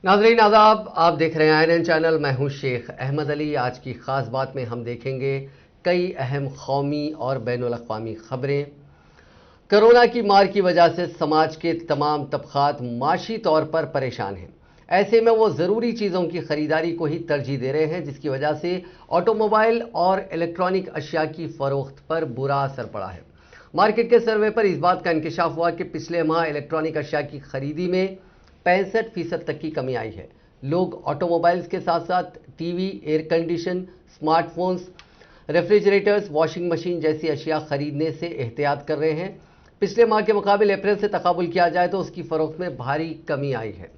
नाज़रीन आदाब, आप देख रहे हैं आईएनएन चैनल। मैं हूं शेख अहमद अली। आज की ख़ास बात में हम देखेंगे कई अहम कौमी और बैनुल अक़वामी ख़बरें। कोरोना की मार की वजह से समाज के तमाम तबक़ात माशी तौर पर परेशान हैं। ऐसे में वो ज़रूरी चीज़ों की ख़रीदारी को ही तरजीह दे रहे हैं, जिसकी वजह से ऑटोमोबाइल और इलेक्ट्रॉनिक अशिया की फ़रोख्त पर बुरा असर पड़ा है। मार्केट के सर्वे पर इस बात का इंकशाफ हुआ कि पिछले माह इलेक्ट्रॉनिक अशिया की खरीदी में 65% तक की कमी आई है। लोग ऑटोमोबाइल्स के साथ साथ TV, air condition, smartphones, refrigerators, washing machine जैसी अशिया खरीदने से एहतियात कर रहे हैं। पिछले माह के मुकाबले अप्रैल से तकाबुल किया जाए तो उसकी फरोख्त में भारी कमी आई है।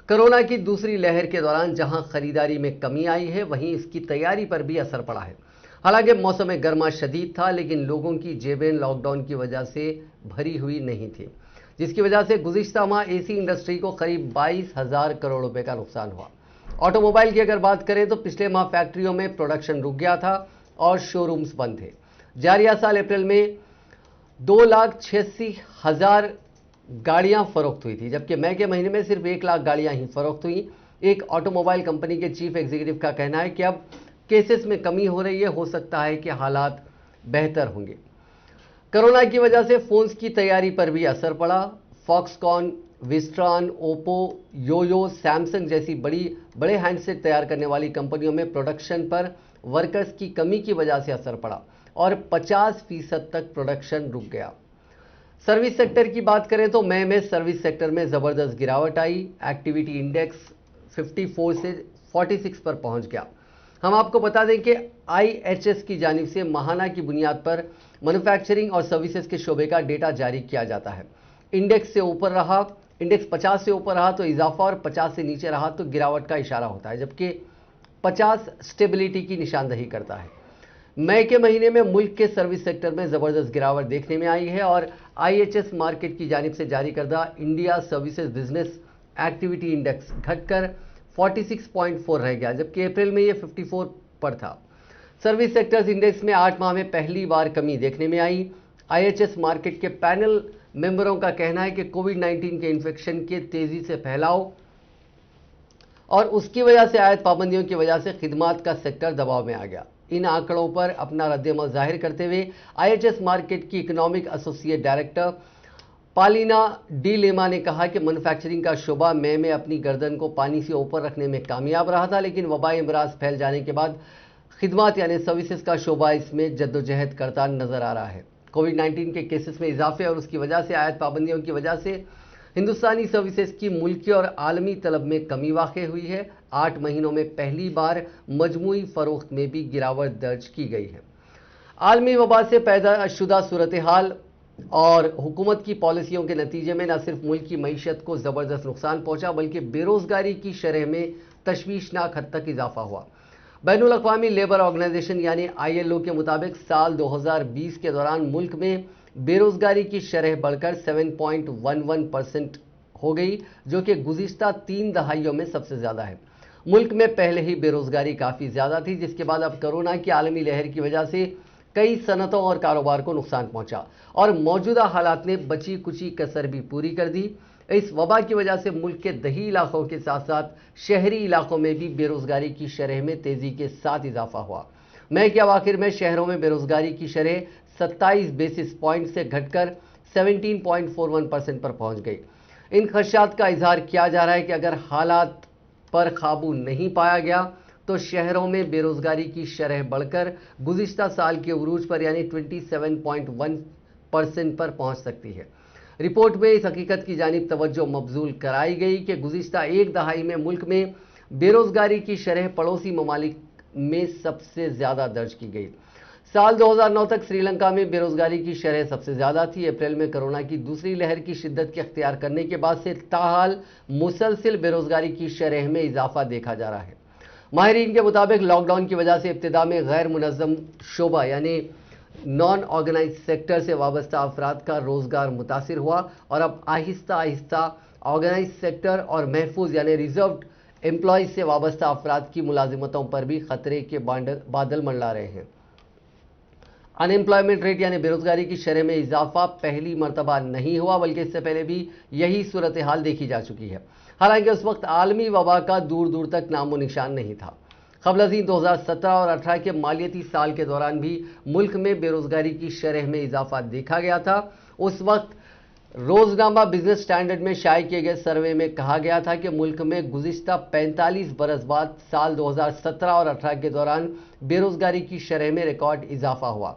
कोरोना की दूसरी लहर के दौरान जहां खरीदारी में कमी आई है, वहीं इसकी तैयारी पर भी असर पड़ा है। हालांकि मौसम गर्मा शदीद था, लेकिन लोगों की जेबें लॉकडाउन की वजह से भरी हुई नहीं थी, जिसकी वजह से गुज़िश्ता माह एसी इंडस्ट्री को करीब 22,000 करोड़ रुपए का नुकसान हुआ। ऑटोमोबाइल की अगर बात करें तो पिछले माह फैक्ट्रियों में प्रोडक्शन रुक गया था और शोरूम्स बंद थे। जारिया साल अप्रैल में 2,86,000 गाड़ियां फरोख्त हुई थी, जबकि मई के महीने में सिर्फ 1 लाख गाड़ियां ही फरोख्त हुई। एक ऑटोमोबाइल कंपनी के चीफ एग्जीक्यूटिव का कहना है कि अब केसेस में कमी हो रही है, हो सकता है कि हालात बेहतर होंगे। कोरोना की वजह से फोन्स की तैयारी पर भी असर पड़ा। फॉक्सकॉन, विस्ट्रॉन, ओप्पो, योयो, सैमसंग जैसी बड़े हैंडसेट तैयार करने वाली कंपनियों में प्रोडक्शन पर वर्कर्स की कमी की वजह से असर पड़ा और 50% तक प्रोडक्शन रुक गया। सर्विस सेक्टर की बात करें तो मई में सर्विस सेक्टर में ज़बरदस्त गिरावट आई। एक्टिविटी इंडेक्स 54 से 46 पर पहुंच गया। हम आपको बता दें कि आईएचएस की जानिब से माहाना की बुनियाद पर मैन्युफैक्चरिंग और सर्विसेज के शोबे का डेटा जारी किया जाता है। इंडेक्स 50 से ऊपर रहा तो इजाफा और 50 से नीचे रहा तो गिरावट का इशारा होता है, जबकि 50 स्टेबिलिटी की निशानदही करता है। मई के महीने में मुल्क के सर्विस सेक्टर में ज़बरदस्त गिरावट देखने में आई है और आईएचएस मार्केट की जानिब से जारी करदा India services business activity index घटकर 46.4 रह गया, जबकि अप्रैल में यह 54 पर था। सर्विस सेक्टर्स इंडेक्स में 8 माह में पहली बार कमी देखने में आई। आईएचएस मार्केट के पैनल मेंबरों का कहना है कि कोविड-19 के इन्फेक्शन के तेजी से फैलाव और उसकी वजह से आयत पाबंदियों की वजह से खिदमात का सेक्टर दबाव में आ गया। इन आंकड़ों पर अपना रद्द-ए-अमल जाहिर करते हुए आईएचएस मार्केट की economic associate director Pollyanna De Lima ने कहा कि मैन्युफैक्चरिंग का शोबा मई में अपनी गर्दन को पानी से ऊपर रखने में कामयाब रहा था, लेकिन वबाई अमराज फैल जाने के बाद खिदमात यानी सर्विसेज का शोबा इसमें जद्दोजहद करता नजर आ रहा है। कोविड-19 के केसेस में इजाफे और उसकी वजह से आयत पाबंदियों की वजह से हिंदुस्तानी सर्विसेज की मुल्की और आलमी तलब में कमी वाक़ई हुई है। 8 महीनों में पहली बार मजमूई फरोख्त में भी गिरावट दर्ज की गई है। आलमी वबा से पैदा शुदा सूरत हाल और हुकूमत की पॉलिसियों के नतीजे में न सिर्फ मुल्क की मईशत को ज़बरदस्त नुकसान पहुंचा, बल्कि बेरोज़गारी की शरह में तशवीशनाक हद तक इजाफा हुआ। बैनुल अक़वामी लेबर ऑर्गेनाइजेशन यानी ILO के मुताबिक साल 2020 के दौरान मुल्क में बेरोज़गारी की शरह बढ़कर 7.11% हो गई, जो कि गुज़िश्ता 3 दहाइयों में सबसे ज़्यादा है। मुल्क में पहले ही बेरोज़गारी काफ़ी ज़्यादा थी, जिसके बाद अब कोरोना की आलमी लहर की वजह से कई सनतों और कारोबार को नुकसान पहुंचा और मौजूदा हालात ने बची कुची कसर भी पूरी कर दी। इस वबा की वजह से मुल्क के दही इलाकों के साथ साथ शहरी इलाकों में भी बेरोज़गारी की शरह में तेज़ी के साथ इजाफा हुआ। मई के अवाखिर में शहरों में बेरोज़गारी की शरह 27 बेसिस पॉइंट से घटकर 17.41% पर पहुंच गई। इन खदशात का इजहार किया जा रहा है कि अगर हालात पर काबू नहीं पाया गया तो शहरों में बेरोज़गारी की शरह बढ़कर गुज़िश्ता साल के उरूज पर यानी 27.1% पर पहुंच सकती है। रिपोर्ट में इस हकीकत की जानिब तवज्जो मबजूल कराई गई कि गुज़िश्ता एक दहाई में मुल्क में बेरोज़गारी की शरह पड़ोसी ममालिक में सबसे ज़्यादा दर्ज की गई। साल 2009 तक श्रीलंका में बेरोज़गारी की शरह सबसे ज़्यादा थी। अप्रैल में कोरोना की दूसरी लहर की शिद्दत के अख्तियार करने के बाद से ताहाल मुसलसिल बेरोज़गारी की शरह में इजाफा देखा जा रहा है। माहिरीन के मुताबिक लॉकडाउन की वजह से इब्तिदा में गैर मुनज़्ज़म शोबा यानी नॉन ऑर्गेनाइज सेक्टर से वाबस्ता अफराद का रोज़गार मुतासिर हुआ और अब आहिस्ता आहिस्ता ऑर्गेनाइज सेक्टर और महफूज यानी रिजर्व्ड एम्प्लॉयज से वाबस्ता अफराद की मुलाजिमतों पर भी खतरे के बादल मंडला रहे हैं। अनएम्प्लॉयमेंट रेट यानी बेरोजगारी की शरह में इजाफा पहली मर्तबा नहीं हुआ, बल्कि इससे पहले भी यही सूरत हाल देखी जा चुकी है। हालांकि उस वक्त आलमी वबा का दूर दूर तक नामो निशान नहीं था। क़ब्ल-अज़ीं 2017 और 18 के मालियाती साल के दौरान भी मुल्क में बेरोजगारी की शरह में इजाफा देखा गया था। उस वक्त रोजनामा बिजनेस स्टैंडर्ड में शाये किए गए सर्वे में कहा गया था कि मुल्क में गुज़िश्ता 45 बरस बाद साल 2017 और 18 के दौरान बेरोजगारी की शरह में रिकॉर्ड इजाफा हुआ।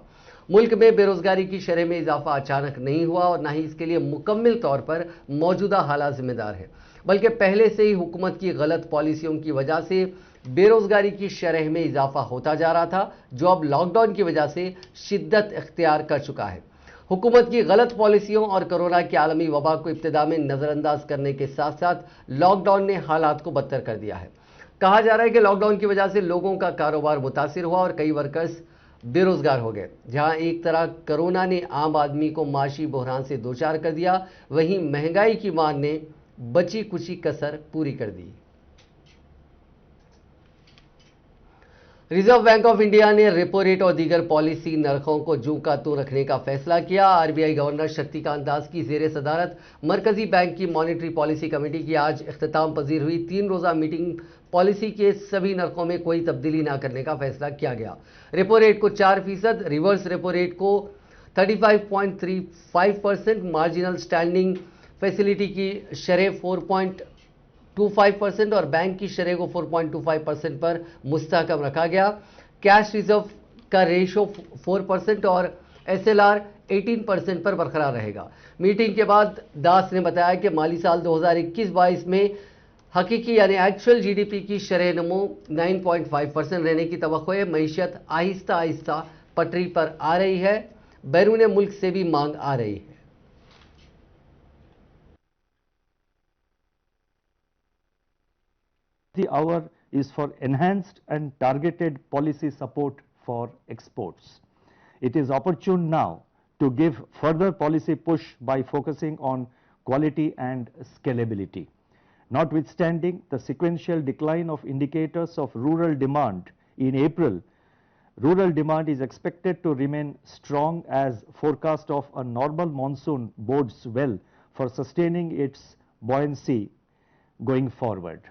मुल्क में बेरोजगारी की शरह में इजाफा अचानक नहीं हुआ और न ही इसके लिए मुकम्मल तौर पर मौजूदा हालात जिम्मेदार है, बल्कि पहले से ही हुकूमत की गलत पॉलिसियों की वजह से बेरोजगारी की शरह में इजाफा होता जा रहा था, जो अब लॉकडाउन की वजह से शिद्दत इख्तियार कर चुका है। हुकूमत की गलत पॉलिसियों और कोरोना की आलमी वबा को इब्तिदा में नज़रअंदाज करने के साथ साथ लॉकडाउन ने हालात को बदतर कर दिया है। कहा जा रहा है कि लॉकडाउन की वजह से लोगों का कारोबार मुतासिर हुआ और कई वर्कर्स बेरोजगार हो गए। जहां एक तरह कोरोना ने आम आदमी को माशी बहरान से दो चार कर दिया, वहीं महंगाई की मार ने बची कुची कसर पूरी कर दी। रिजर्व बैंक ऑफ इंडिया ने रेपो रेट और दीगर पॉलिसी नरखों को जूं का त्यों रखने का फैसला किया। आरबीआई गवर्नर शक्तिकांत दास की जेर सदारत मरकजी बैंक की मॉनेटरी पॉलिसी कमेटी की आज इख्तिताम पजीर हुई 3 रोज़ा मीटिंग पॉलिसी के सभी नरखों में कोई तब्दीली न करने का फैसला किया गया। रेपो रेट को 4%, रिवर्स रेपो रेट को 35.35%, मार्जिनल स्टैंडिंग फैसिलिटी की शरह 4.25% और बैंक की शरह को 4.25% पर मुस्तहकम रखा गया। कैश रिजर्व का रेशो 4% और एसएलआर 18% पर बरकरार रहेगा। मीटिंग के बाद दास ने बताया कि माली साल 2021-22 में हकीकी यानी एक्चुअल जीडीपी की शरह नमो 9.5% रहने की तवक्को है। मईशत आहिस्ता आहिस्ता पटरी पर आ रही है, बैरून मुल्क से भी मांग आ रही है। The hour is for enhanced and targeted policy support for exports. It is opportune now to give further policy push by focusing on quality and scalability. Notwithstanding the sequential decline of indicators of rural demand in April, rural demand is expected to remain strong as forecast of a normal monsoon bodes well for sustaining its buoyancy going forward.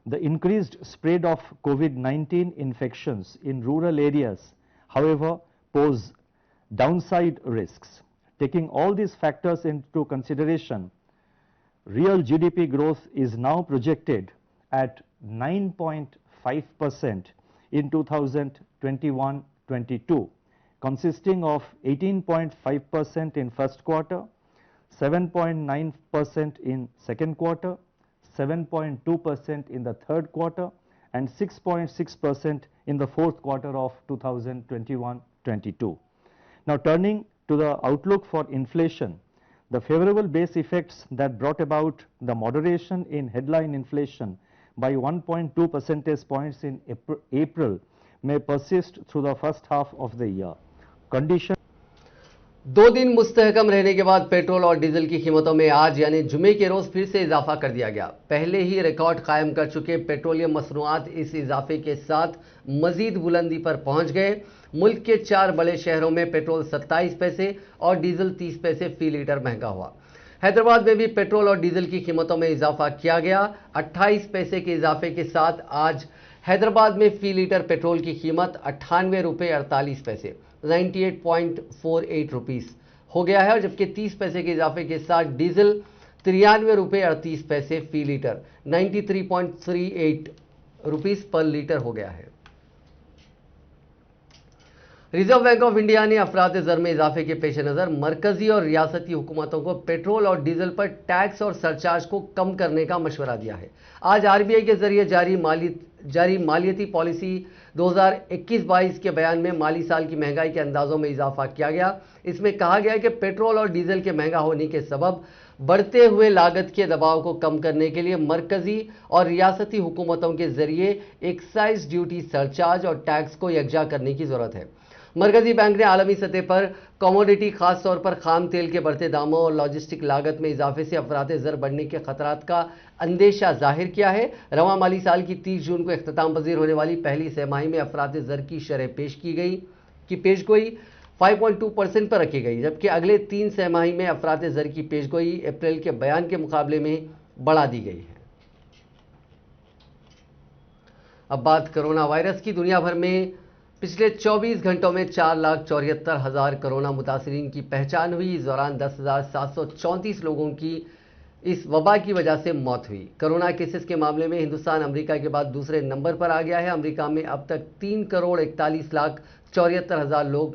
The increased spread of COVID-19 infections in rural areas, however, pose downside risks. Taking all these factors into consideration, real GDP growth is now projected at 9.5% in 2021-22, consisting of 18.5% in first quarter, 7.9% in second quarter, 7.2% in the third quarter and 6.6% in the fourth quarter of 2021-22. Now turning to the outlook for inflation, the favorable base effects that brought about the moderation in headline inflation by 1.2 percentage points in April may persist through the first half of the year. Condition 2 दिन मुस्तहकम रहने के बाद petrol और diesel की कीमतों में आज यानी जुमे के रोज फिर से इजाफा कर दिया गया। पहले ही रिकॉर्ड कायम कर चुके पेट्रोलियम मसनूआत इस इजाफे के साथ मजीद बुलंदी पर पहुंच गए। मुल्क के 4 बड़े शहरों में पेट्रोल 27 पैसे और डीजल 30 पैसे फी लीटर महंगा हुआ। हैदराबाद में भी पेट्रोल और डीजल की कीमतों में इजाफा किया गया। 28 पैसे के इजाफे के साथ आज हैदराबाद में फी लीटर पेट्रोल की कीमत 98 रुपये 48 पैसे 98.48 रुपीस हो गया है, और जबकि 30 पैसे के इजाफे के साथ डीजल 93 रुपये 38 पैसे फी लीटर 93.38 रुपीस पर लीटर हो गया है। रिजर्व बैंक ऑफ इंडिया ने अफरात ज़र में इजाफे के पेश नज़र मरकजी और रियासती हुकूमतों को पेट्रोल और डीजल पर टैक्स और सरचार्ज को कम करने का मशवरा दिया है। आज आरबीआई के जरिए जारी मालियती पॉलिसी 2021-22 के बयान में माली साल की महंगाई के अंदाजों में इजाफा किया गया। इसमें कहा गया कि पेट्रोल और डीजल के महंगा होने के सबब बढ़ते हुए लागत के दबाव को कम करने के लिए मरकजी और रियासती हुकूमतों के जरिए एक्साइज ड्यूटी, सरचार्ज और टैक्स को यकजा करने की जरूरत है। मरकजी बैंक ने आलमी सतह पर कमोडिटी, खास तौर पर खाम तेल के बढ़ते दामों और लॉजिस्टिक लागत में इजाफे से अफरात ज़र बढ़ने के खतरात का अंदेशा जाहिर किया है। रवां माली साल की 30 जून को इख्तिताम पजीर होने वाली पहली सहमाही में अफरात ज़र की शरह पेशगोई 5.2% पर रखी गई, जबकि अगले 3 तिमाही में अफरात ज़र की पेशगोई अप्रैल के बयान के मुकाबले में बढ़ा दी गई है। अब बात कोरोना वायरस की। दुनिया भर में पिछले 24 घंटों में 4,74,000 कोरोना मुतासरीन की पहचान हुई। इस दौरान 10,734 लोगों की इस वबा की वजह से मौत हुई। कोरोना केसेस के मामले में हिंदुस्तान अमेरिका के बाद दूसरे नंबर पर आ गया है। अमेरिका में अब तक 3,41,74,000 लोग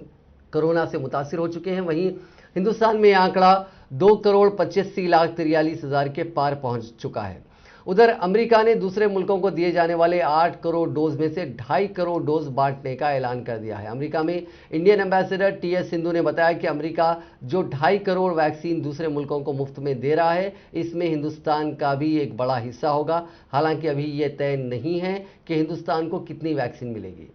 कोरोना से मुतासिर हो चुके हैं। वहीं हिंदुस्तान में यह आंकड़ा 2,85,43,000 के पार पहुंच चुका है। उधर अमेरिका ने दूसरे मुल्कों को दिए जाने वाले 8 करोड़ डोज में से 2.5 करोड़ डोज बांटने का ऐलान कर दिया है। अमेरिका में इंडियन एम्बेसडर टीएस सिंधु ने बताया कि अमेरिका जो 2.5 करोड़ वैक्सीन दूसरे मुल्कों को मुफ्त में दे रहा है, इसमें हिंदुस्तान का भी एक बड़ा हिस्सा होगा। हालांकि अभी यह तय नहीं है कि हिंदुस्तान को कितनी वैक्सीन मिलेगी।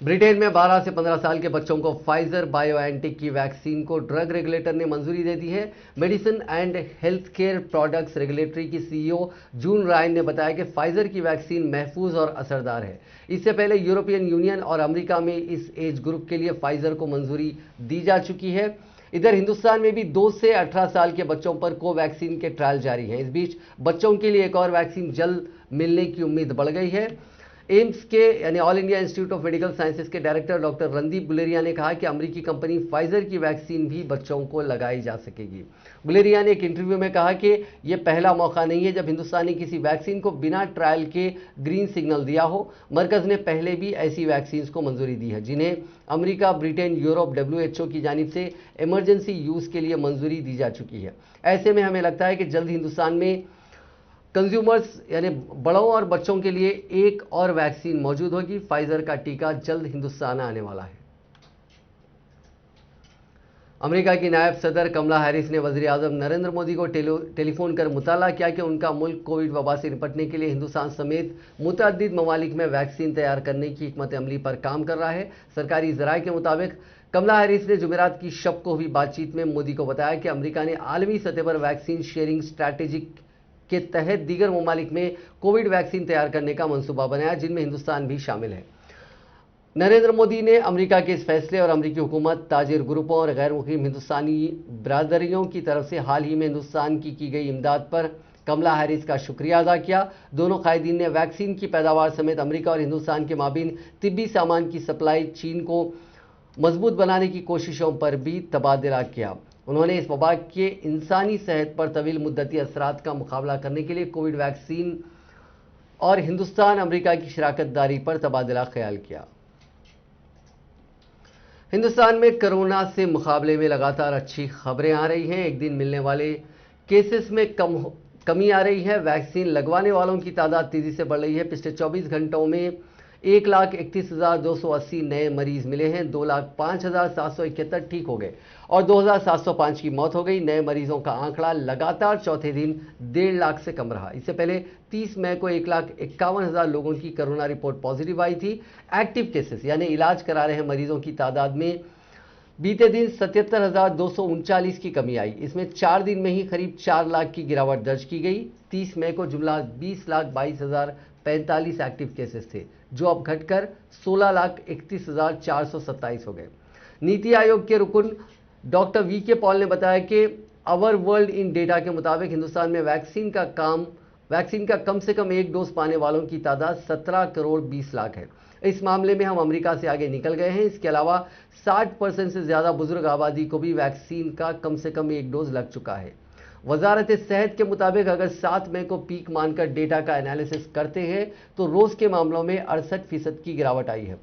ब्रिटेन में 12 से 15 साल के बच्चों को फाइजर बायोएनटेक की वैक्सीन को ड्रग रेगुलेटर ने मंजूरी दे दी है। Medicine and health care products regulatory की सीईओ जून रायन ने बताया कि फाइजर की वैक्सीन महफूज और असरदार है। इससे पहले यूरोपियन यूनियन और अमेरिका में इस एज ग्रुप के लिए फाइजर को मंजूरी दी जा चुकी है। इधर हिंदुस्तान में भी 2 से 18 साल के बच्चों पर कोवैक्सीन के ट्रायल जारी हैं। इस बीच बच्चों के लिए एक और वैक्सीन जल्द मिलने की उम्मीद बढ़ गई है। एम्स के यानी all India institute of medical sciences के डायरेक्टर डॉक्टर रणदीप गुलेरिया ने कहा कि अमेरिकी कंपनी फाइजर की वैक्सीन भी बच्चों को लगाई जा सकेगी। गुलेरिया ने एक इंटरव्यू में कहा कि यह पहला मौका नहीं है जब हिंदुस्तान ने किसी वैक्सीन को बिना ट्रायल के ग्रीन सिग्नल दिया हो। मरकज ने पहले भी ऐसी वैक्सीन को मंजूरी दी है जिन्हें अमेरिका, ब्रिटेन, यूरोप, WHO की जानिब से इमरजेंसी यूज के लिए मंजूरी दी जा चुकी है। ऐसे में हमें लगता है कि जल्द हिंदुस्तान में कंज्यूमर्स यानी बड़ों और बच्चों के लिए एक और वैक्सीन मौजूद होगी। फाइजर का टीका जल्द हिंदुस्तान आने वाला है। अमेरिका की नायब सदर कमला हैरिस ने वज़ीर आज़म नरेंद्र मोदी को टेलीफोन कर मुताला किया कि उनका मुल्क कोविड वबा से निपटने के लिए हिंदुस्तान समेत मुतअद्दिद ममालिक में वैक्सीन तैयार करने की हिकमत अमली पर काम कर रहा है। सरकारी ज़राए के मुताबिक कमला हैरिस ने जुमेरात की शब को हुई बातचीत में मोदी को बताया कि अमेरिका ने आलमी सतह पर वैक्सीन शेयरिंग स्ट्रैटेजी के तहत दीगर ममालिक में कोविड वैक्सीन तैयार करने का मंसूबा बनाया, जिनमें हिंदुस्तान भी शामिल है। नरेंद्र मोदी ने अमेरिका के इस फैसले और अमेरिकी हुकूमत, ताजिर ग्रुपों और गैर मुकीम हिंदुस्तानी बरादरियों की तरफ से हाल ही में हिंदुस्तान की गई इमदाद पर कमला हैरिस का शुक्रिया अदा किया। दोनों कायदीन ने वैक्सीन की पैदावार समेत अमेरिका और हिंदुस्तान के माबीन तिब्बी सामान की सप्लाई चीन को मजबूत बनाने की कोशिशों पर भी तबादला किया। उन्होंने इस वबा के इंसानी सेहत पर तवील मुद्दती असरात का मुकाबला करने के लिए कोविड वैक्सीन और हिंदुस्तान अमेरिका की शराकत दारी पर तबादला ख्याल किया। हिंदुस्तान में कोरोना से मुकाबले में लगातार अच्छी खबरें आ रही हैं। एक दिन मिलने वाले केसेस में कमी आ रही है। वैक्सीन लगवाने वालों की तादाद तेजी से बढ़ रही है। पिछले 24 घंटों में 1,31,280 नए मरीज मिले हैं। 2,05,771 ठीक हो गए और 2,705 की मौत हो गई। नए मरीजों का आंकड़ा लगातार चौथे दिन 1.5 लाख से कम रहा। इससे पहले 30 मई को 1,51,000 लोगों की कोरोना रिपोर्ट पॉजिटिव आई थी। एक्टिव केसेस यानी इलाज करा रहे मरीजों की तादाद में बीते दिन 77,239 की कमी आई। इसमें 4 दिन में ही करीब 4 लाख की गिरावट दर्ज की गई। 30 मई को जुमला 20,22,045 एक्टिव केसेस थे, जो अब घटकर 16,31,427 हो गए। नीति आयोग के रुकन डॉक्टर वी.के. पॉल ने बताया कि अवर वर्ल्ड इन डेटा के मुताबिक हिंदुस्तान में वैक्सीन का कम से कम एक डोज पाने वालों की तादाद 17 करोड़ 20 लाख है। इस मामले में हम अमेरिका से आगे निकल गए हैं। इसके अलावा 60% से ज्यादा बुजुर्ग आबादी को भी वैक्सीन का कम से कम एक डोज लग चुका है। वजारत सेहत के मुताबिक अगर 7 मई को पीक मानकर डेटा का एनालिसिस करते हैं तो रोज के मामलों में 68% की गिरावट आई है।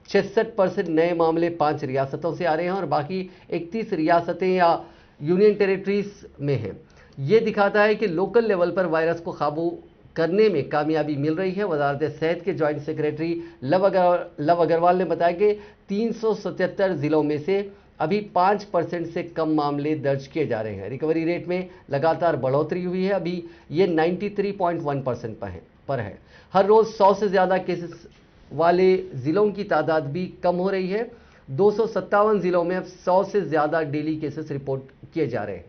66% नए मामले 5 रियासतों से आ रहे हैं और बाकी 31 रियासतें या यूनियन टेरिटरीज में हैं। ये दिखाता है कि लोकल लेवल पर वायरस को काबू करने में कामयाबी मिल रही है। वजारत सेहत के जॉइंट सेक्रेटरी लव अग्रवाल ने बताया कि 377 जिलों में से अभी 5% से कम मामले दर्ज किए जा रहे हैं। रिकवरी रेट में लगातार बढ़ोतरी हुई है। अभी ये 93.1% पर है। हर रोज 100 से ज्यादा केसेस वाले जिलों की तादाद भी कम हो रही है। 257 जिलों में अब 100 से ज्यादा डेली केसेस रिपोर्ट किए जा रहे हैं।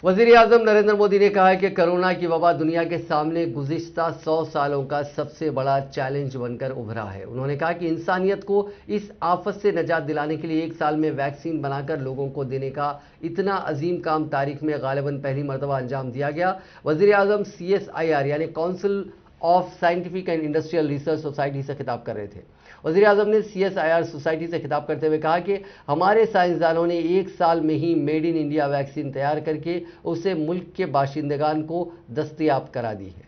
वज़ीर-ए-आज़म नरेंद्र मोदी ने कहा है कि कोरोना की वबा दुनिया के सामने गुज़िश्ता 100 सालों का सबसे बड़ा चैलेंज बनकर उभरा है। उन्होंने कहा कि इंसानियत को इस आफत से निजात दिलाने के लिए 1 साल में वैक्सीन बनाकर लोगों को देने का इतना अजीम काम तारीख में गालिबन पहली मरतबा अंजाम दिया गया। वज़ीर-ए-आज़म CSIR यानी council of scientific and industrial research society से खिताब कर रहे थे। वज़ीर-ए-आज़म ने CSIR सोसाइटी से खिताब करते हुए कहा कि हमारे साइंसदानों ने 1 साल में he made in India vaccine तैयार करके उसे मुल्क के बाशिंदगान को दस्तयाब करा दी है।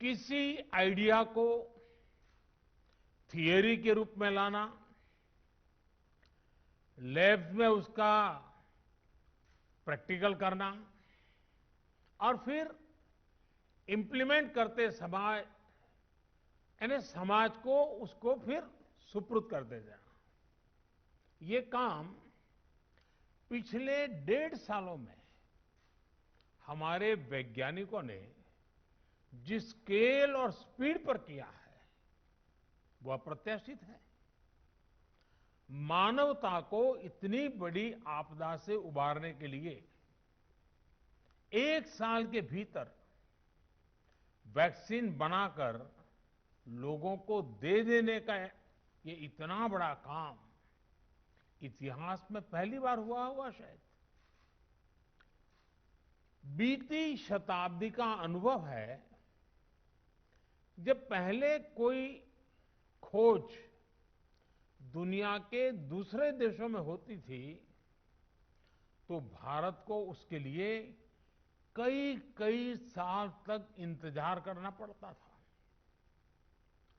किसी आइडिया को थियरी के रूप में लाना, लैब में उसका प्रैक्टिकल करना और फिर इंप्लीमेंट करते समाज यानी समाज को उसको फिर सुपुर्द कर दे जाना, ये काम पिछले 1.5 सालों में हमारे वैज्ञानिकों ने जिस स्केल और स्पीड पर किया है वो अप्रत्याशित है। मानवता को इतनी बड़ी आपदा से उबारने के लिए 1 साल के भीतर वैक्सीन बनाकर लोगों को दे देने का ये इतना बड़ा काम इतिहास में पहली बार हुआ होगा शायद। बीती शताब्दी का अनुभव है, जब पहले कोई खोज दुनिया के दूसरे देशों में होती थी तो भारत को उसके लिए कई कई साल तक इंतजार करना पड़ता था।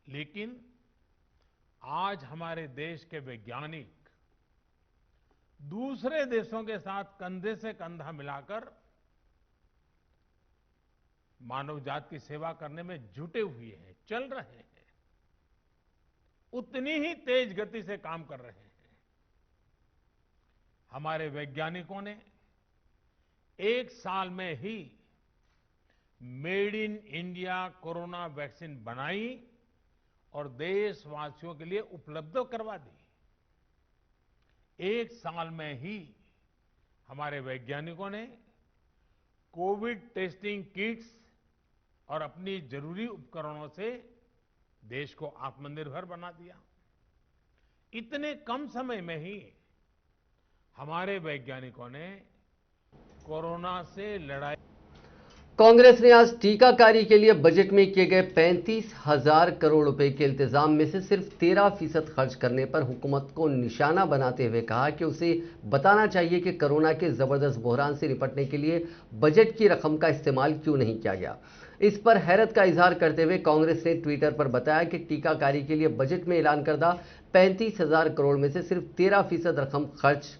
लेकिन आज हमारे देश के वैज्ञानिक दूसरे देशों के साथ कंधे से कंधा मिलाकर मानव जाति की सेवा करने में जुटे हुए हैं, चल रहे हैं, उतनी ही तेज गति से काम कर रहे हैं। हमारे वैज्ञानिकों ने 1 साल में he made in India corona vaccine बनाई और देशवासियों के लिए उपलब्ध करवा दी। 1 साल में ही हमारे वैज्ञानिकों ने कोविड टेस्टिंग किट्स और अपनी जरूरी उपकरणों से देश को आत्मनिर्भर बना दिया। इतने कम समय में ही हमारे वैज्ञानिकों ने कोरोना से लड़ाई। कांग्रेस ने आज टीकाकारी के लिए बजट में किए गए 35,000 करोड़ रुपए के इल्तिजाम में से सिर्फ 13% खर्च करने पर हुकूमत को निशाना बनाते हुए कहा कि उसे बताना चाहिए कि कोरोना के जबरदस्त बहरान से निपटने के लिए बजट की रकम का इस्तेमाल क्यों नहीं किया गया। इस पर हैरत का इजहार करते हुए कांग्रेस ने ट्विटर पर बताया कि टीकाकारी के लिए बजट में ऐलान करदा 35,000 करोड़ में से सिर्फ 13% रकम खर्च।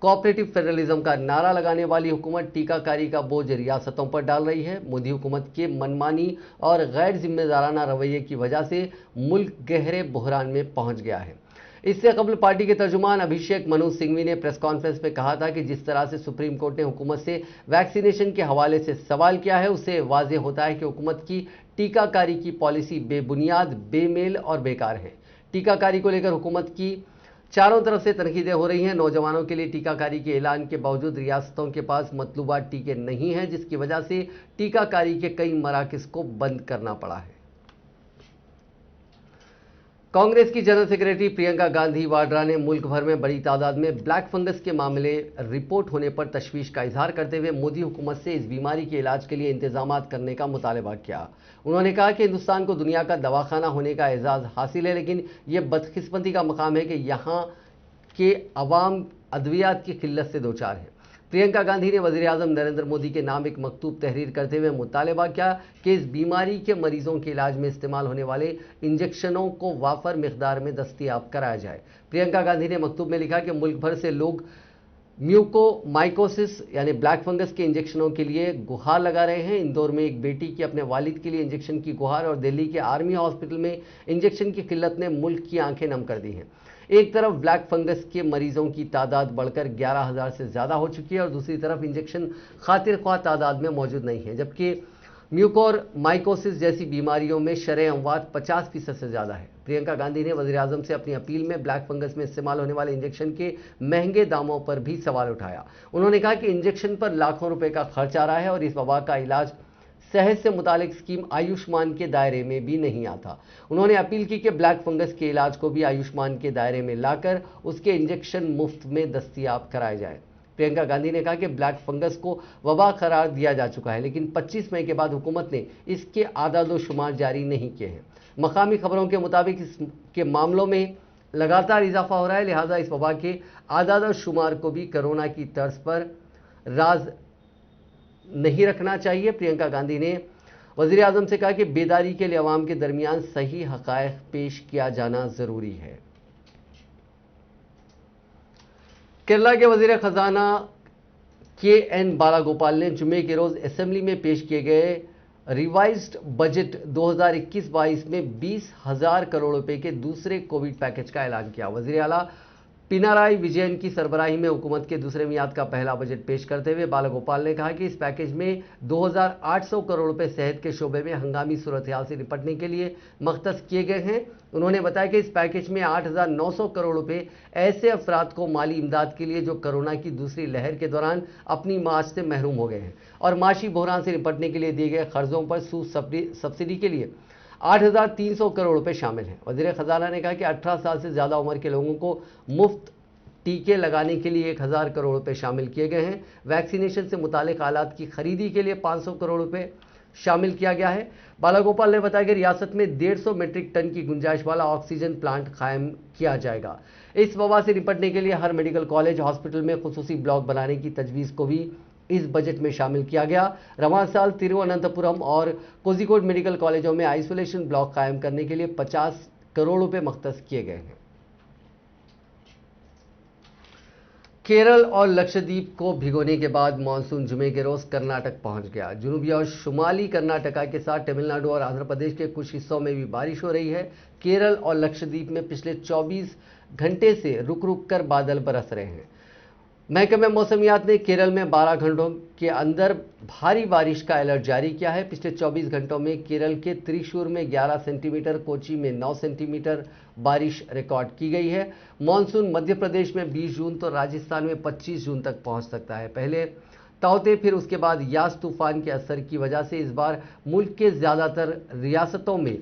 कोऑपरेटिव फेडरलिज्म का नारा लगाने वाली हुकूमत टीकाकारी का बोझ रियासतों पर डाल रही है। मोदी हुकूमत के मनमानी और गैर जिम्मेदाराना रवैये की वजह से मुल्क गहरे बहरान में पहुंच गया है। इससे कबल पार्टी के तर्जुमान अभिषेक मनु सिंघवी ने प्रेस कॉन्फ्रेंस में कहा था कि जिस तरह से सुप्रीम कोर्ट ने हुकूमत से वैक्सीनेशन के हवाले से सवाल किया है, उससे वाज़ेह होता है कि हुकूमत की टीकाकारी की पॉलिसी बेबुनियाद, बेमेल और बेकार है। टीकाकारी को लेकर हुकूमत की चारों तरफ से तनकीदें हो रही हैं। नौजवानों के लिए टीकाकारी के ऐलान के बावजूद रियासतों के पास मतलूबा टीके नहीं हैं, जिसकी वजह से टीकाकारी के कई मराकज़ को बंद करना पड़ा है। कांग्रेस की जनरल सेक्रेटरी प्रियंका गांधी वाड्रा ने मुल्क भर में बड़ी तादाद में ब्लैक फंगस के मामले रिपोर्ट होने पर तशवीश का इजहार करते हुए मोदी हुकूमत से इस बीमारी के इलाज के लिए इंतजाम करने का मुतालबा किया। उन्होंने कहा कि हिंदुस्तान को दुनिया का दवाखाना होने का एजाज़ हासिल है, लेकिन यह बदकिस्मती का मकाम है कि यहाँ के अवाम अद्वियात की किल्लत से दोचार है। प्रियंका गांधी ने वज़ीर-ए-आज़म नरेंद्र मोदी के नाम एक मकतूब तहरीर करते हुए मुतालबा किया कि इस बीमारी के मरीजों के इलाज में इस्तेमाल होने वाले इंजेक्शनों को वाफर मिकदार में दस्तयाब कराया जाए। प्रियंका गांधी ने मकतूब में लिखा कि मुल्क भर से लोग म्यूकोमाइकोसिस यानी ब्लैक फंगस के इंजेक्शनों के लिए गुहार लगा रहे हैं। इंदौर में एक बेटी की अपने वालिद के लिए इंजेक्शन की गुहार और दिल्ली के आर्मी हॉस्पिटल में इंजेक्शन की किल्लत ने मुल्क की आंखें नम कर दी हैं। एक तरफ ब्लैक फंगस के मरीजों की तादाद बढ़कर 11,000 से ज़्यादा हो चुकी है और दूसरी तरफ इंजेक्शन खातिर ख्वाह तादाद में मौजूद नहीं है, जबकि म्यूकोरमाइकोसिस जैसी बीमारियों में शरह-अमवात 50% से ज़्यादा है। प्रियंका गांधी ने वज़ीर-ए-आज़म से अपनी अपील में ब्लैक फंगस में इस्तेमाल होने वाले इंजेक्शन के महंगे दामों पर भी सवाल उठाया। उन्होंने कहा कि इंजेक्शन पर लाखों रुपए का खर्च आ रहा है और इस वबा का इलाज सेहत से मुतालिक स्कीम आयुष्मान के दायरे में भी नहीं आता। उन्होंने अपील की कि ब्लैक फंगस के इलाज को भी आयुष्मान के दायरे में लाकर उसके इंजेक्शन मुफ्त में दस्तयाब कराए जाएं। प्रियंका गांधी ने कहा कि ब्लैक फंगस को वबा करार दिया जा चुका है, लेकिन 25 मई के बाद हुकूमत ने इसके आदाद-ओ-शुमार जारी नहीं किए हैं। मकामी खबरों के मुताबिक इसके मामलों में लगातार इजाफा हो रहा है, लिहाजा इस वबा के आदाद-ओ-शुमार को भी कोरोना की तर्ज पर राज नहीं रखना चाहिए। प्रियंका गांधी ने वज़ीर-ए-आज़म से कहा कि बेदारी के लिए अवाम के दरमियान सही हक़ाइक़ पेश किया जाना ज़रूरी है। केरला के वज़ीर ख़ज़ाना के.एन. बालागोपाल ने जुमे के रोज़ असेंबली में पेश किए गए रिवाइज्ड बजट 2021-22 में 20,000 करोड़ रुपए के दूसरे कोविड पैकेज का ऐलान किया। वज़ीर आला पिनाराई विजयन की सरबराही में हुकूमत के दूसरे मियाद का पहला बजट पेश करते हुए बालागोपाल ने कहा कि इस पैकेज में 2,800 करोड़ रुपए सेहत के शोबे में हंगामी सूरत-ए-हाल से निपटने के लिए मख्तस किए गए हैं। उन्होंने बताया कि इस पैकेज में 8,900 करोड़ रुपए ऐसे अफराद को माली इमदाद के लिए जो कोरोना की दूसरी लहर के दौरान अपनी माश से महरूम हो गए हैं और माशी बहरान से निपटने के लिए दिए गए कर्जों पर सूद सब्सिडी के लिए 8,300 करोड़ रुपए शामिल हैं। वज़ीर ख़ज़ाना ने कहा कि 18 साल से ज़्यादा उम्र के लोगों को मुफ्त टीके लगाने के लिए 1,000 करोड़ रुपए शामिल किए गए हैं। वैक्सीनेशन से मुतालिक आलात की खरीदी के लिए 500 करोड़ रुपए शामिल किया गया है। बालागोपाल ने बताया कि रियासत में 150 मीट्रिक टन की गुंजाइश वाला ऑक्सीजन प्लांट कायम किया जाएगा। इस वबा से निपटने के लिए हर मेडिकल कॉलेज हॉस्पिटल में खुसूसी ब्लॉक बनाने की तजवीज़ को भी इस बजट में शामिल किया गया। रवां साल तिरुवनंतपुरम और कोझिकोड मेडिकल कॉलेजों में आइसोलेशन ब्लॉक कायम करने के लिए 50 करोड़ रुपए मख्तस किए गए हैं। केरल और लक्षद्वीप को भिगोने के बाद मानसून जुमे के रोज कर्नाटक पहुंच गया। जनूबी और शुमाली कर्नाटका के साथ तमिलनाडु और आंध्र प्रदेश के कुछ हिस्सों में भी बारिश हो रही है। केरल और लक्षद्वीप में पिछले 24 घंटे से रुक रुक कर बादल बरस रहे हैं। महकमे मौसमियात ने केरल में 12 घंटों के अंदर भारी बारिश का अलर्ट जारी किया है। पिछले 24 घंटों में केरल के त्रिशूर में 11 सेंटीमीटर, कोची में 9 सेंटीमीटर बारिश रिकॉर्ड की गई है। मानसून मध्य प्रदेश में 20 जून तो राजस्थान में 25 जून तक पहुंच सकता है। पहले ताउते फिर उसके बाद यास तूफान के असर की वजह से इस बार मुल्क के ज़्यादातर रियासतों में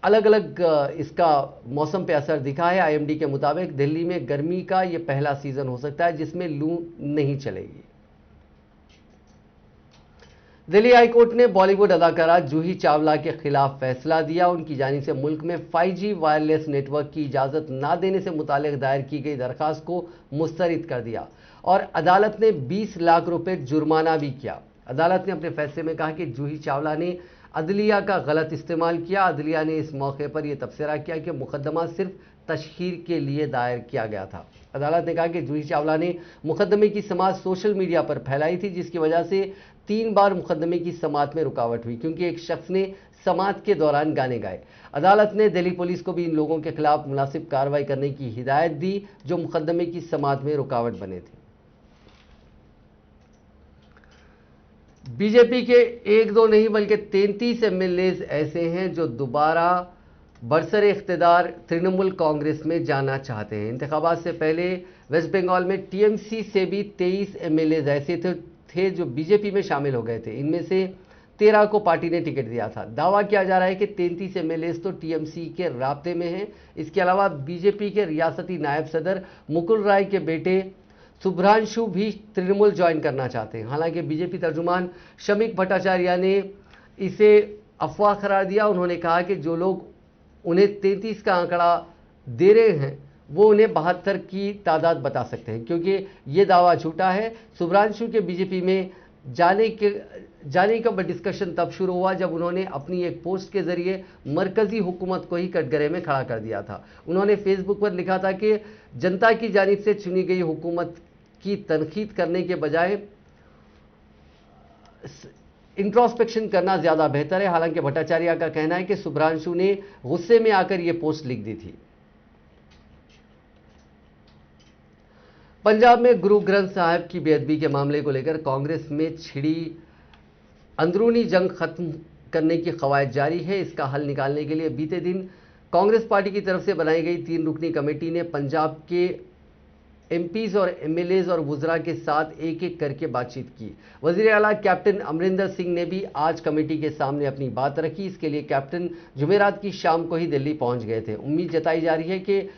अलग अलग इसका मौसम पे असर दिखा है। आईएमडी के मुताबिक दिल्ली में गर्मी का ये पहला सीजन हो सकता है जिसमें लू नहीं चलेगी। दिल्ली हाईकोर्ट ने बॉलीवुड अदाकारा जूही चावला के खिलाफ फैसला दिया। उनकी जानिब से मुल्क में 5G वायरलेस नेटवर्क की इजाजत न देने से मुतालिक दायर की गई दरखास्त को मुस्तरद कर दिया और अदालत ने 20 लाख रुपए जुर्माना भी किया। अदालत ने अपने फैसले में कहा कि जूही चावला ने अदलिया का गलत इस्तेमाल किया। अदलिया ने इस मौके पर यह तबसरा किया कि मुकदमा सिर्फ तशहीर के लिए दायर किया गया था। अदालत ने कहा कि जूही चावला ने मुकदमे की समाअत सोशल मीडिया पर फैलाई थी, जिसकी वजह से 3 बार मुकदमे की समाअत में रुकावट हुई क्योंकि एक शख्स ने समाअत के दौरान गाने गाए। अदालत ने दिल्ली पुलिस को भी इन लोगों के खिलाफ मुनासिब कार्रवाई करने की हिदायत दी जो मुकदमे की समाअत में रुकावट बने थे। बीजेपी के 1-2 नहीं बल्कि 33 एमएलएज ऐसे हैं जो दोबारा बरसरे इख्तिदार तृणमूल कांग्रेस में जाना चाहते हैं। इंतखाबात से पहले वेस्ट बंगाल में टीएमसी से भी 23 एमएलएज ऐसे थे जो बीजेपी में शामिल हो गए थे। इनमें से 13 को पार्टी ने टिकट दिया था। दावा किया जा रहा है कि 33 एमएलएज तो टीएमसी के राब्ते में हैं। इसके अलावा बीजेपी के रियासती नायब सदर मुकुल राय के बेटे शुभ्रांशु भी तृणमूल ज्वाइन करना चाहते हैं। हालांकि बीजेपी तर्जुमान शमीक भट्टाचार्य ने इसे अफवाह करार दिया। उन्होंने कहा कि जो लोग उन्हें 33 का आंकड़ा दे रहे हैं वो उन्हें 72 की तादाद बता सकते हैं क्योंकि ये दावा झूठा है। शुभ्रांशु के बीजेपी में जाने का डिस्कशन तब शुरू हुआ जब उन्होंने अपनी एक पोस्ट के जरिए मरकजी हुकूमत को ही कटघरे में खड़ा कर दिया था। उन्होंने फेसबुक पर लिखा था कि जनता की जानिब से चुनी गई हुकूमत की तनकीद करने के बजाय इंट्रोस्पेक्शन करना ज्यादा बेहतर है। हालांकि भट्टाचार्य का कहना है कि शुभ्रांशु ने गुस्से में आकर यह पोस्ट लिख दी थी। पंजाब में गुरु ग्रंथ साहिब की बेअदबी के मामले को लेकर कांग्रेस में छिड़ी अंदरूनी जंग खत्म करने की कवायद जारी है। इसका हल निकालने के लिए बीते दिन कांग्रेस पार्टी की तरफ से बनाई गई 3 रुकनी कमेटी ने पंजाब के एमपीज और एमएलएज और वुजरा के साथ एक एक करके बातचीत की। वजीर आला कैप्टन अमरिंदर सिंह ने भी आज कमेटी के सामने अपनी बात रखी। इसके लिए कैप्टन जुमेरात की शाम को ही दिल्ली पहुंच गए थे। उम्मीद जताई जा रही है कि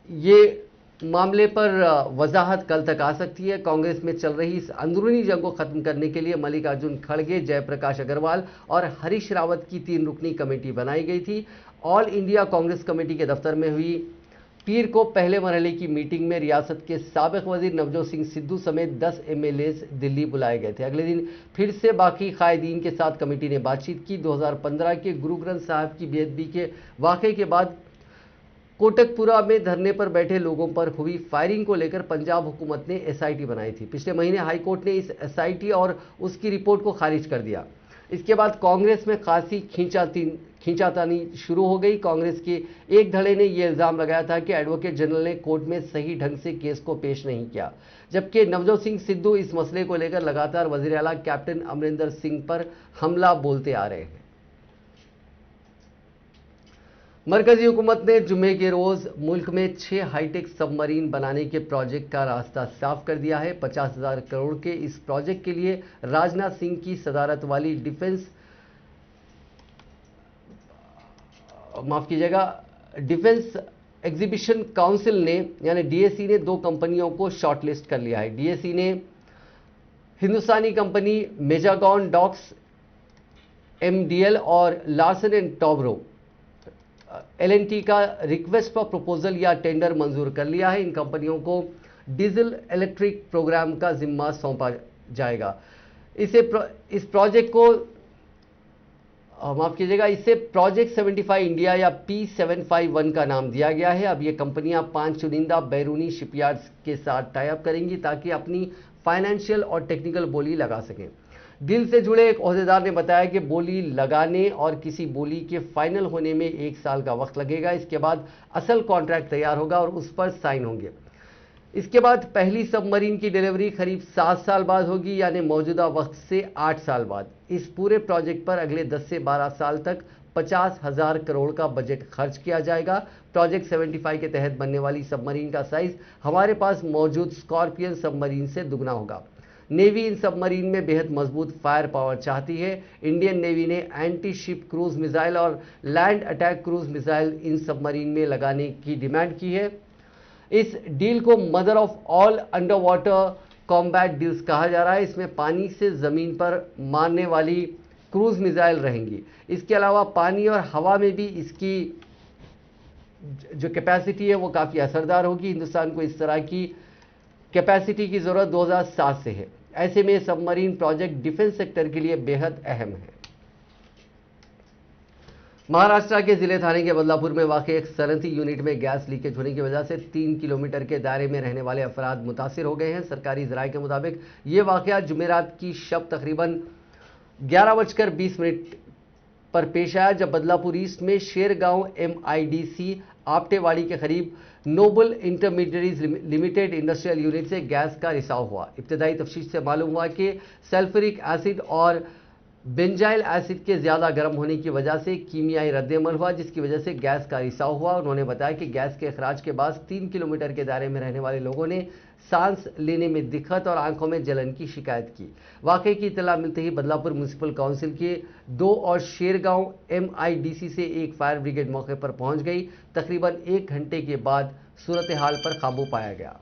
ये मामले पर वजाहत कल तक आ सकती है। कांग्रेस में चल रही इस अंदरूनी जंग को खत्म करने के लिए मल्लिकार्जुन खड़गे, जयप्रकाश अग्रवाल और हरीश रावत की 3 रुकनी कमेटी बनाई गई थी। ऑल इंडिया कांग्रेस कमेटी के दफ्तर में हुई पीर को पहले मरहले की मीटिंग में रियासत के साबिक वजीर नवजोत सिंह सिद्धू समेत 10 एमएलएज दिल्ली बुलाए गए थे। अगले दिन फिर से बाकी कायदीन के साथ कमेटी ने बातचीत की। 2015 के गुरु ग्रंथ साहब की बेअदबी के वाक़े के बाद कोटकपुरा में धरने पर बैठे लोगों पर हुई फायरिंग को लेकर पंजाब हुकूमत ने एसआईटी बनाई थी। पिछले महीने हाईकोर्ट ने इस एसआईटी और उसकी रिपोर्ट को खारिज कर दिया। इसके बाद कांग्रेस में खासी खींचातानी शुरू हो गई। कांग्रेस के एक धड़े ने यह इल्जाम लगाया था कि एडवोकेट जनरल ने कोर्ट में सही ढंग से केस को पेश नहीं किया, जबकि नवजोत सिंह सिद्धू इस मसले को लेकर लगातार वजीर आला कैप्टन अमरिंदर सिंह पर हमला बोलते आ रहे हैं। मरकजी हुकूमत ने जुमे के रोज मुल्क में 6 हाईटेक सबमरीन बनाने के प्रोजेक्ट का रास्ता साफ कर दिया है। 50,000 करोड़ के इस प्रोजेक्ट के लिए राजनाथ सिंह की सदारत वाली डिफेंस एग्जीबिशन काउंसिल ने यानी डीएसी ने 2 कंपनियों को शॉर्टलिस्ट कर लिया है। डीएसी ने हिंदुस्तानी कंपनी मेजागॉन डॉक्स एमडीएल और लार्सन एंड टोब्रो एलएनटी का रिक्वेस्ट फॉर प्रपोजल या टेंडर मंजूर कर लिया है। इन कंपनियों को डीजल इलेक्ट्रिक प्रोग्राम का जिम्मा सौंपा जाएगा। इस प्रोजेक्ट को इसे प्रोजेक्ट 75 इंडिया या P751 का नाम दिया गया है। अब ये कंपनियां 5 चुनिंदा बैरूनी शिपयार्ड्स के साथ टाई अप करेंगी ताकि अपनी फाइनेंशियल और टेक्निकल बोली लगा सकें। डील से जुड़े एक ओहदेदार ने बताया कि बोली लगाने और किसी बोली के फाइनल होने में 1 साल का वक्त लगेगा। इसके बाद असल कॉन्ट्रैक्ट तैयार होगा और उस पर साइन होंगे। इसके बाद पहली सबमरीन की डिलीवरी करीब 7 साल बाद होगी, यानी मौजूदा वक्त से 8 साल बाद। इस पूरे प्रोजेक्ट पर अगले 10 से 12 साल तक 50,000 करोड़ का बजट खर्च किया जाएगा। प्रोजेक्ट 75 के तहत बनने वाली सबमरीन का साइज हमारे पास मौजूद स्कॉर्पियन सबमरीन से दुगना होगा। नेवी इन सबमरीन में बेहद मजबूत फायर पावर चाहती है। इंडियन नेवी ने एंटी शिप क्रूज मिसाइल और लैंड अटैक क्रूज मिसाइल इन सबमरीन में लगाने की डिमांड की है। इस डील को mother of all under water combat deals कहा जा रहा है। इसमें पानी से जमीन पर मारने वाली क्रूज मिसाइल रहेंगी। इसके अलावा पानी और हवा में भी इसकी जो कैपेसिटी है वो काफ़ी असरदार होगी। हिंदुस्तान को इस तरह की कैपेसिटी की ज़रूरत 2007 से है। ऐसे में सबमरीन प्रोजेक्ट डिफेंस सेक्टर के लिए बेहद अहम है। महाराष्ट्र के जिले थाने के बदलापुर में वाक़ एक सनती यूनिट में गैस लीकेज होने की वजह से 3 किलोमीटर के दायरे में रहने वाले अफराद मुतासिर हो गए हैं। सरकारी ज़राए के मुताबिक ये वाक़या जुमेरात की शब तकरीबन 11:20 पर पेश आया, जब बदलापुर ईस्ट में शेरगांव MIDC आपटेवाड़ी के करीब Noble Intermediates Limited industrial unit से गैस का रिसाव हुआ। इब्तदाई तफ्तीश से मालूम हुआ कि सल्फ्यूरिक एसिड और बेंजाइल एसिड के ज़्यादा गर्म होने की वजह से कीमियाई रद्द-ए-अमल हुआ, जिसकी वजह से गैस का रिसाव हुआ। उन्होंने बताया कि गैस के अखराज के बाद 3 किलोमीटर के दायरे में रहने वाले लोगों ने सांस लेने में दिक्कत और आंखों में जलन की शिकायत की। वाक़े की इत्तला मिलते ही बदलापुर म्यूनसिपल काउंसिल के 2 और शेरगांव MIDC से 1 फायर ब्रिगेड मौके पर पहुंच गई। तकरीबन 1 घंटे के बाद सूरत हाल पर काबू पाया गया।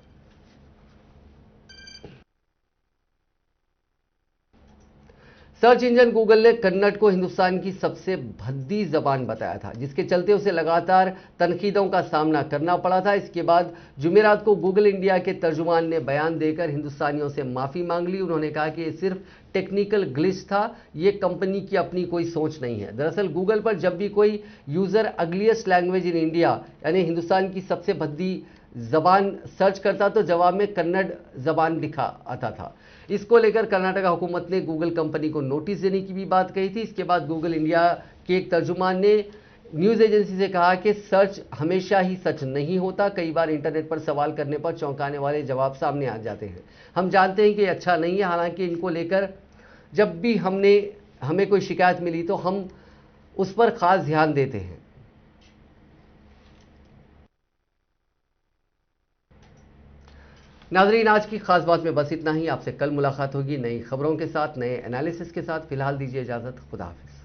सर्च इंजन गूगल ने कन्नड़ को हिंदुस्तान की सबसे भद्दी जबान बताया था, जिसके चलते उसे लगातार तनकीदों का सामना करना पड़ा था। इसके बाद जुमेरात को गूगल इंडिया के तर्जुमान ने बयान देकर हिंदुस्तानियों से माफ़ी मांग ली। उन्होंने कहा कि ये सिर्फ टेक्निकल ग्लिच था, ये कंपनी की अपनी कोई सोच नहीं है। दरअसल गूगल पर जब भी कोई यूज़र अगलियस्ट लैंग्वेज इन इंडिया यानी हिंदुस्तान की सबसे भद्दी जबान सर्च करता तो जवाब में कन्नड़ जबान लिखा आता था। इसको लेकर कर्नाटका हुकूमत ने गूगल कंपनी को नोटिस देने की भी बात कही थी। इसके बाद गूगल इंडिया के एक तर्जुमान ने न्यूज़ एजेंसी से कहा कि सर्च हमेशा ही सच नहीं होता, कई बार इंटरनेट पर सवाल करने पर चौंकाने वाले जवाब सामने आ जाते हैं। हम जानते हैं कि अच्छा नहीं है, हालांकि इनको लेकर जब भी हमें कोई शिकायत मिली तो हम उस पर खास ध्यान देते हैं। नाजरीन, आज की खास बात में बस इतना ही। आपसे कल मुलाकात होगी नई खबरों के साथ, नए एनालिसिस के साथ। फिलहाल दीजिए इजाजत। खुदा हाफिज।